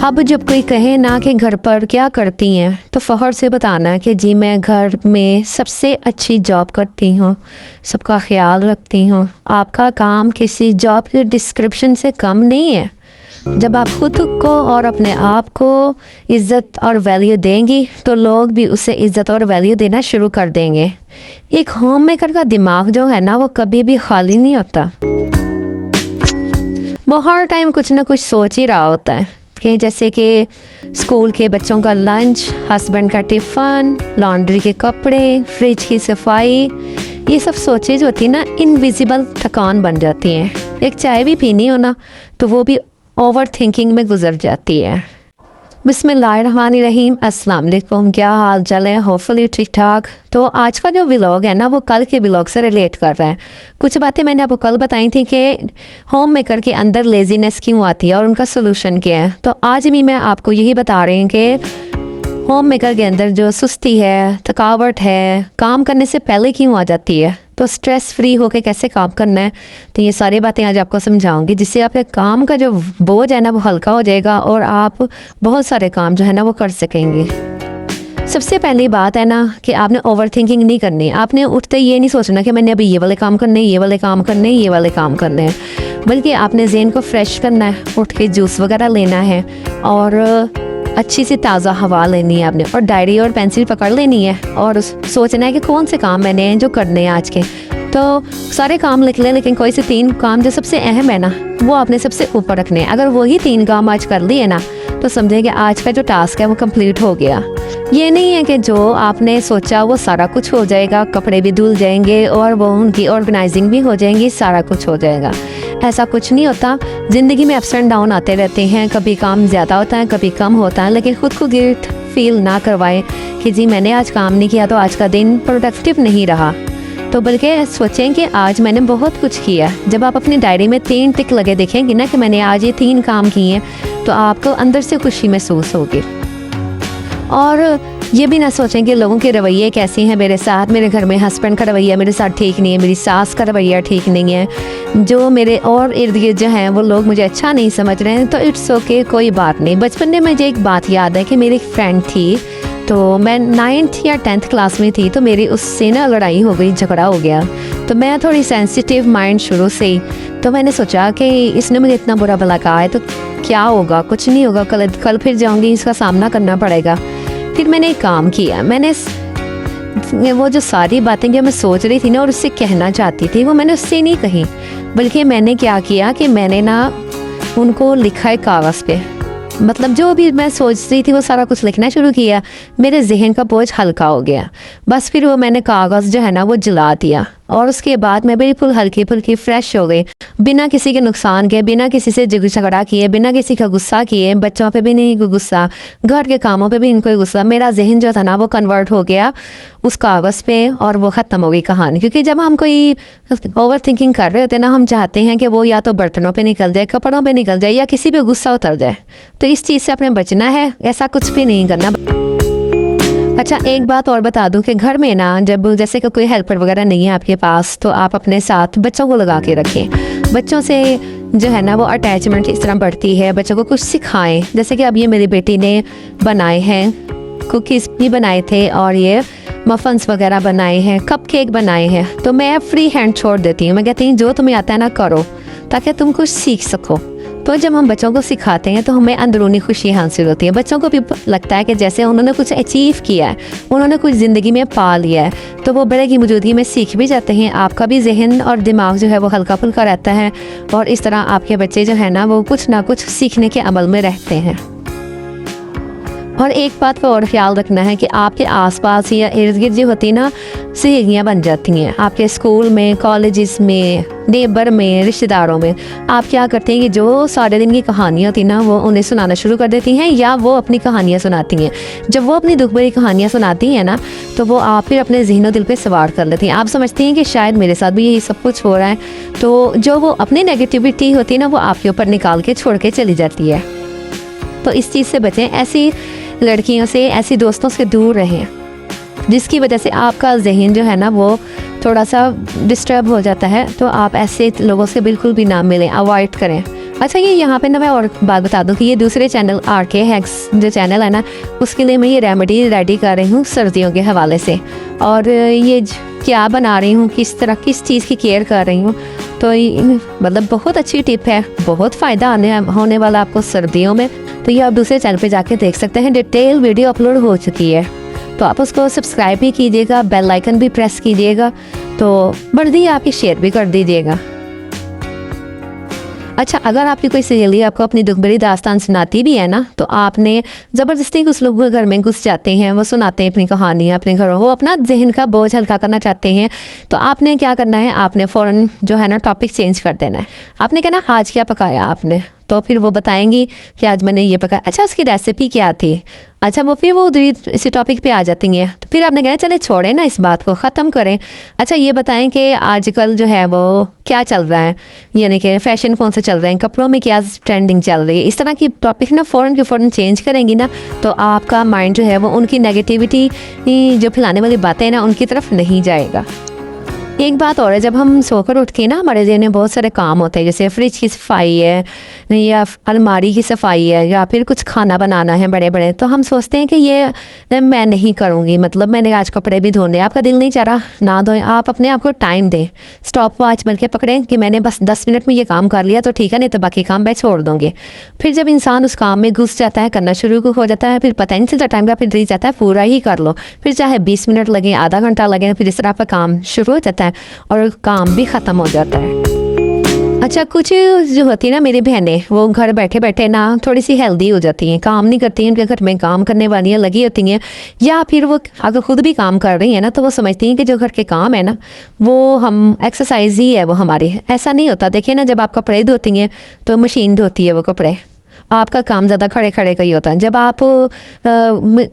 अब जब कोई कहे ना कि घर पर क्या करती हैं तो फ़ख्र से बताना कि जी मैं घर में सबसे अच्छी जॉब करती हूँ, सबका ख्याल रखती हूँ। आपका काम किसी जॉब के डिस्क्रिप्शन से कम नहीं है। जब आप खुद को और अपने आप को इज़्ज़त और वैल्यू देंगी तो लोग भी उसे इज़्ज़त और वैल्यू देना शुरू कर देंगे। एक होम मेकर का दिमाग जो है ना वो कभी भी खाली नहीं होता, वो हर टाइम कुछ ना कुछ सोच ही रहा होता है कि जैसे कि स्कूल के बच्चों का लंच, हस्बैंड का टिफ़न, लॉन्ड्री के कपड़े, फ्रिज की सफाई, ये सब सोचें जो होती है ना इनविजिबल थकान बन जाती हैं। एक चाय भी पीनी हो ना तो वो भी ओवर थिंकिंग में गुजर जाती है। बिस्मिल्लाहिर्रहमानिर्रहीम, अस्सलाम वालेकुम, क्या हाल चाल है? होपफुली ठीक ठाक। तो आज का जो व्लॉग है ना वो कल के व्लॉग से रिलेट कर रहा है। कुछ बातें मैंने आपको कल बताई थी कि होम मेकर के अंदर लेजीनेस क्यों आती है और उनका सोल्यूशन क्या है। तो आज भी मैं आपको यही बता रही हूँ कि होम मेकर के अंदर जो सुस्ती है, थकावट है, काम करने से पहले क्यों आ जाती है, तो स्ट्रेस फ्री होके कैसे काम करना है, तो ये सारी बातें आज आपको समझाऊंगी, जिससे आपके काम का जो बोझ है ना वो हल्का हो जाएगा और आप बहुत सारे काम जो है ना वो कर सकेंगे। सबसे पहली बात है ना कि आपने ओवर थिंकिंग नहीं करनी। आपने उठते ये नहीं सोचना कि मैंने अभी ये वाले काम करने, ये वाले काम करने, ये वाले काम करने हैं, बल्कि आपने ज़हन को फ्रेश करना है। उठ के जूस वगैरह लेना है और अच्छी सी ताज़ा हवा लेनी है आपने, और डायरी और पेंसिल पकड़ लेनी है और सोचना है कि कौन से काम मैंने हैं जो करने हैं आज के। तो सारे काम लिख लें, लेकिन कोई से 3 काम जो सबसे अहम है ना वो आपने सबसे ऊपर रखने हैं। अगर वही 3 काम आज कर लिए ना तो समझें कि आज का जो टास्क है वो कंप्लीट हो गया। ये नहीं है कि जो आपने सोचा वो सारा कुछ हो जाएगा, कपड़े भी धुल जाएंगे और वो उनकी ऑर्गेनाइजिंग भी हो जाएंगी, सारा कुछ हो जाएगा। ऐसा कुछ नहीं होता। ज़िंदगी में अप्स एंड डाउन आते रहते हैं, कभी काम ज़्यादा होता है, कभी कम होता है, लेकिन खुद को गिल्ट फील ना करवाएं कि जी मैंने आज काम नहीं किया तो आज का दिन प्रोडक्टिव नहीं रहा। तो बल्कि सोचें कि आज मैंने बहुत कुछ किया। जब आप अपनी डायरी में 3 टिक लगे देखेंगे ना कि मैंने आज ये 3 काम किए तो आपको अंदर से खुशी महसूस होगी। और ये भी ना सोचें कि लोगों के रवैये कैसे हैं मेरे साथ। मेरे घर में हस्बैंड का रवैया मेरे साथ ठीक नहीं है, मेरी सास का रवैया ठीक नहीं है, जो मेरे और इर्द गिर्द जो हैं वो लोग मुझे अच्छा नहीं समझ रहे हैं, तो इट्स ओके, कोई बात नहीं। बचपन में मुझे एक बात याद है कि मेरी एक फ्रेंड थी, तो मैं 9th या 10th क्लास में थी, तो मेरी उससे ना लड़ाई हो गई, झगड़ा हो गया। तो मैं थोड़ी सेंसिटिव माइंड शुरू से ही, तो मैंने सोचा कि इसने मुझे इतना बुरा भला कहा है तो क्या होगा, कुछ नहीं होगा, कल फिर जाऊँगी, इसका सामना करना पड़ेगा। फिर मैंने एक काम किया, मैंने वो जो सारी बातें जो मैं सोच रही थी ना और उससे कहना चाहती थी वो मैंने उससे नहीं कही, बल्कि मैंने क्या किया कि मैंने ना उनको लिखा है कागज़ पे। मतलब जो भी मैं सोच रही थी वो सारा कुछ लिखना शुरू किया। मेरे जहन का बोझ हल्का हो गया। बस फिर वो मैंने कागज़ जो है ना वो जला दिया और उसके बाद मैं बिल्कुल हल्की फुल्की फ्रेश हो गई, बिना किसी के नुकसान के, बिना किसी से झगड़ा किए, बिना किसी का गुस्सा किए। बच्चों पे भी नहीं कोई गुस्सा, घर के कामों पे भी नहीं कोई गुस्सा। मेरा जहन जो था ना वो कन्वर्ट हो गया उस कागज़ पे और वो ख़त्म हो गई कहानी। क्योंकि जब हम कोई ओवर थिंकिंग कर रहे होते हैं ना, हम चाहते हैं कि वो या तो बर्तनों पे निकल जाए, कपड़ों पे निकल जाए, या किसी पे गुस्सा उतर जाए। तो इस चीज़ से अपने बचना है, ऐसा कुछ भी नहीं करना। अच्छा, एक बात और बता दूं कि घर में ना जब जैसे कि कोई हेल्पर वगैरह नहीं है आपके पास, तो आप अपने साथ बच्चों को लगा के रखें। बच्चों से जो है ना वो अटैचमेंट इस तरह बढ़ती है। बच्चों को कुछ सिखाएं, जैसे कि अब ये मेरी बेटी ने बनाए हैं, कुकीज़ भी बनाए थे और ये मफन्स वगैरह बनाए हैं, कपकेक बनाए हैं। तो मैं फ्री हैंड छोड़ देती हूँ, मैं कहती हूँ जो तुम्हें आता है ना करो, ताकि तुम कुछ सीख सको। तो जब हम बच्चों को सिखाते हैं तो हमें अंदरूनी खुशी हासिल होती है। बच्चों को भी लगता है कि जैसे उन्होंने कुछ अचीव किया है, उन्होंने कुछ ज़िंदगी में पा लिया है, तो वो बड़े की मौजूदगी में सीख भी जाते हैं। आपका भी जहन और दिमाग जो है वो हल्का फुल्का रहता है और इस तरह आपके बच्चे जो है ना वो कुछ ना कुछ सीखने के अमल में रहते हैं। और एक बात का और ख्याल रखना है कि आपके आसपास या इर्द गिर्द जो होती है ना सहेलियाँ बन जाती हैं आपके स्कूल में, कॉलेजेस में, नेबर में, रिश्तेदारों में। आप क्या करते हैं कि जो सारे दिन की कहानियाँ होती ना वो उन्हें सुनाना शुरू कर देती हैं या वो अपनी कहानियाँ सुनाती हैं। जब वो अपनी दुख भरी कहानियाँ सुनाती हैं ना तो वो आप फिर अपने ज़हन और दिल पे सवार कर लेती हैं। आप समझती हैं कि शायद मेरे साथ भी यही सब कुछ हो रहा है, तो जो वो अपनी नेगेटिविटी होती है ना वो आपके ऊपर निकाल के छोड़ के चली जाती है। तो इस चीज़ से बचें, ऐसी लड़कियों से, ऐसी दोस्तों से दूर रहें जिसकी वजह से आपका जहन जो है ना वो थोड़ा सा डिस्टर्ब हो जाता है। तो आप ऐसे लोगों से बिल्कुल भी ना मिलें, अवॉइड करें। अच्छा, ये यहाँ पे ना मैं और बात बता दूँ कि ये दूसरे चैनल RK हैक्स जो चैनल है ना, उसके लिए मैं ये रेमेडी रेडी कर रही हूँ सर्दियों के हवाले से। और ये क्या बना रही हूँ, किस तरह किस चीज़ की केयर कर रही हूँ, तो मतलब बहुत अच्छी टिप है, बहुत फ़ायदा होने वाला आपको सर्दियों में। तो ये आप दूसरे चैनल पे जाके देख सकते हैं, डिटेल वीडियो अपलोड हो चुकी है। तो आप उसको सब्सक्राइब भी कीजिएगा, बेल आइकन भी प्रेस कीजिएगा, तो बढ़ती आपकी शेयर भी कर दीजिएगा। अच्छा, अगर आपकी कोई सहेली आपको अपनी दुख भरी दास्तान सुनाती भी है ना, तो आपने ज़बरदस्ती कुछ लोग घर में घुस जाते हैं, वो सुनाते हैं अपनी कहानियाँ अपने घरों, वो अपना जहन का बोझ हल्का करना चाहते हैं। तो आपने क्या करना है, आपने फ़ौरन जो है ना टॉपिक चेंज कर देना है। आपने कहना आज क्या पकाया आपने, तो फिर वो बताएंगी कि आज मैंने ये पकाया। अच्छा, उसकी रेसिपी क्या थी। अच्छा, वो फिर वो इसी टॉपिक पे आ जाती हैं। तो फिर आपने कहना चले छोड़ें ना, इस बात को ख़त्म करें। अच्छा, ये बताएं कि आजकल जो है वो क्या चल रहा है, यानी कि फ़ैशन कौन सा चल रहा है, कपड़ों में क्या ट्रेंडिंग चल रही है। इस तरह की टॉपिक ना फ़ौरन के फ़ौरन चेंज करेंगी ना, तो आपका माइंड जो है वो उनकी नेगेटिविटी जो फैलाने वाली बातें हैं ना, उनकी तरफ नहीं जाएगा। एक बात और है, जब हम सोकर उठ के ना हमारे ज़हन में बहुत सारे काम होते हैं, जैसे फ्रिज की सफाई है या अलमारी की सफाई है या फिर कुछ खाना बनाना है बड़े बड़े, तो हम सोचते हैं कि ये मैं नहीं करूँगी, मतलब मैंने आज कपड़े भी धोने। आपका दिल नहीं चाह रहा, ना धोएं। आप अपने आप को टाइम दें, स्टॉप वॉच बल्कि पकड़ें कि मैंने बस 10 मिनट में ये काम कर लिया तो ठीक है, नहीं तो बाकी काम मैं छोड़ दूँगी। फिर जब इंसान उस काम में घुस जाता है, करना शुरू हो जाता है, फिर पता नहीं चलता टाइम का, फिर रह जाता है पूरा ही कर लो, फिर चाहे 20 मिनट लगे, आधा घंटा लगे, फिर इस तरह का काम शुरू हो जाता है और काम भी ख़त्म हो जाता है। अच्छा, कुछ जो होती है ना मेरी बहनें, वो घर बैठे बैठे ना थोड़ी सी हेल्दी हो जाती हैं, काम नहीं करती हैं, उनके घर में काम करने वालियाँ लगी होती हैं, या फिर वो अगर खुद भी काम कर रही हैं ना, तो वो समझती हैं कि जो घर के काम है ना वो हम एक्सरसाइज ही है वो हमारी। ऐसा नहीं होता। देखिए ना, जब आप कपड़े धोती हैं तो मशीन धोती है वो कपड़े, आपका काम ज़्यादा खड़े खड़े का ही होता है। जब आप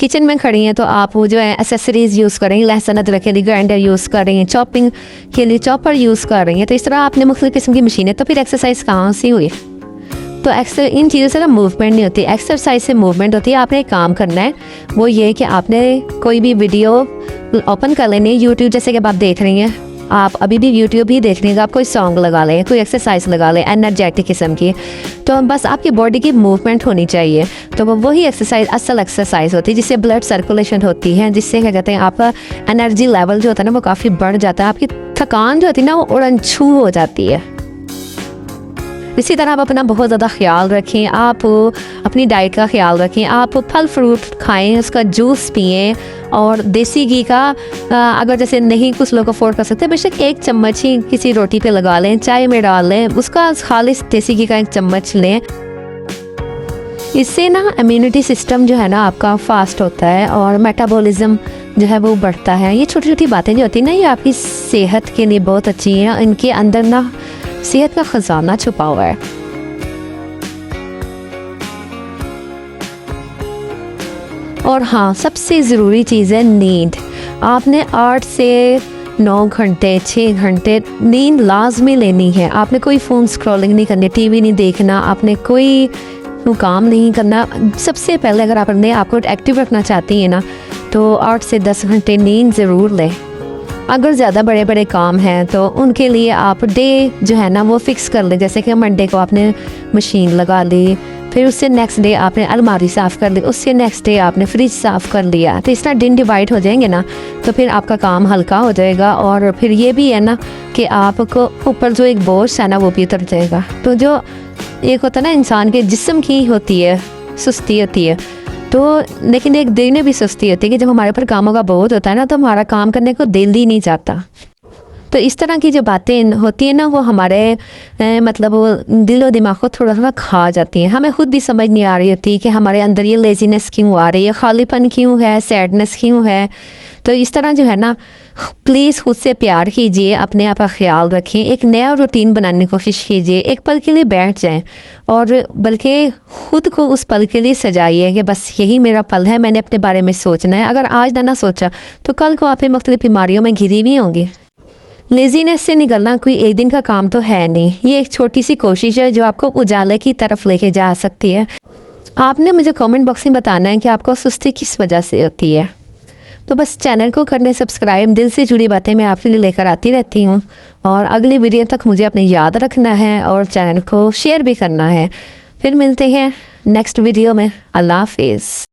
किचन में खड़ी हैं तो आप वो जो है एक्सेसरीज़ यूज़ कर रही हैं, लहसुन अदरक के लिए ग्राइंडर यूज़ कर रही हैं, चॉपिंग के लिए चॉपर यूज़ कर रही हैं, तो इस तरह आपने मुख्तलिफ किस्म की मशीनें, तो फिर एक्सरसाइज कहाँ से हुई। तो इन चीज़ों से ना मूवमेंट नहीं होती, एक्सरसाइज से मूवमेंट होती है। आपने एक काम करना है, वो ये कि आपने कोई भी वीडियो ओपन कर लेनी है, यूट्यूब जैसे कि आप देख रही हैं, आप अभी भी यूट्यूब ही देख रही हैं, आप कोई सॉन्ग लगा लें, कोई एक्सरसाइज लगा लें एनर्जेटिक किस्म की, तो बस आपकी बॉडी की मूवमेंट होनी चाहिए। तो वही एक्सरसाइज असल एक्सरसाइज होती है, जिससे ब्लड सर्कुलेशन होती है, जिससे क्या कहते हैं आपका एनर्जी लेवल जो होता है ना वो काफ़ी बढ़ जाता है, आपकी थकान जो होती है ना वो उड़नछू हो जाती है। इसी तरह आप अपना बहुत ज़्यादा ख्याल रखें, आप अपनी डाइट का ख्याल रखें, आप फल फ्रूट खाएं, उसका जूस पिएं, और देसी घी का अगर जैसे नहीं कुछ लोग अफोर्ड कर सकते, बेशक 1 चम्मच ही किसी रोटी पे लगा लें, चाय में डाल लें, उसका खालिस देसी घी का 1 चम्मच लें। इससे ना इम्यूनिटी सिस्टम जो है ना आपका फास्ट होता है और मेटाबॉलिज्म जो है वो बढ़ता है। ये छोटी छोटी बातें जो होती हैं ना, ये आपकी सेहत के लिए बहुत अच्छी हैं। इनके अंदर ना सेहत का खजाना छुपा हुआ है। और हाँ, सबसे ज़रूरी चीज़ है नींद। आपने 8 से 9 घंटे 6 घंटे नींद लाजमी लेनी है। आपने कोई फ़ोन स्क्रॉलिंग नहीं करनी, टीवी नहीं देखना, आपने कोई काम नहीं करना। सबसे पहले अगर आप अपने आप को एक्टिव रखना चाहती हैं ना, तो 8 से 10 घंटे नींद ज़रूर लें। अगर ज़्यादा बड़े बड़े काम हैं तो उनके लिए आप डे जो है ना वो फिक्स कर लें, जैसे कि मंडे को आपने मशीन लगा ली, फिर उससे नेक्स्ट डे आपने अलमारी साफ़ कर ली, उससे नेक्स्ट डे आपने फ्रिज साफ़ कर लिया। तो इस तरह दिन डिवाइड हो जाएंगे ना, तो फिर आपका काम हल्का हो जाएगा। और फिर ये भी है ना कि आपको ऊपर जो एक बोझ है ना वो भी उतर जाएगा। तो जो एक होता है ना इंसान के जिस्म की होती है, सुस्ती होती है, तो लेकिन एक दिल में भी सुस्ती होती है कि जब हमारे ऊपर कामों का बोझ होता है ना, तो हमारा काम करने को दिल ही नहीं चाहता। तो इस तरह की जो बातें होती हैं ना, वो हमारे मतलब वो दिल और दिमाग को थोड़ा थोड़ा खा जाती हैं। हमें खुद भी समझ नहीं आ रही होती कि हमारे अंदर ये लेजीनेस क्यों आ रही है, खालीपन क्यों है, सैडनेस क्यों है। तो इस तरह जो है ना, प्लीज़ खुद से प्यार कीजिए, अपने आप का ख्याल रखें, एक नया रूटीन बनाने की कोशिश कीजिए, एक पल के लिए बैठ जाएं और बल्कि खुद को उस पल के लिए सजाइए कि बस यही मेरा पल है, मैंने अपने बारे में सोचना है। अगर आज ना सोचा तो कल को आप मुख्तलिफ बीमारियों में घिरी हुई होंगी। लेजीनेस से निकलना कोई एक दिन का काम तो है नहीं, ये एक छोटी सी कोशिश है जो आपको उजाले की तरफ लेके जा सकती है। आपने मुझे कमेंट बॉक्स में बताना है कि आपको सुस्ती किस वजह से होती है। तो बस चैनल को कर लें सब्सक्राइब। दिल से जुड़ी बातें मैं आपके लिए लेकर आती रहती हूँ और अगली वीडियो तक मुझे अपनी याद रखना है और चैनल को शेयर भी करना है। फिर मिलते हैं नेक्स्ट वीडियो में। अल्लाह हाफिज़।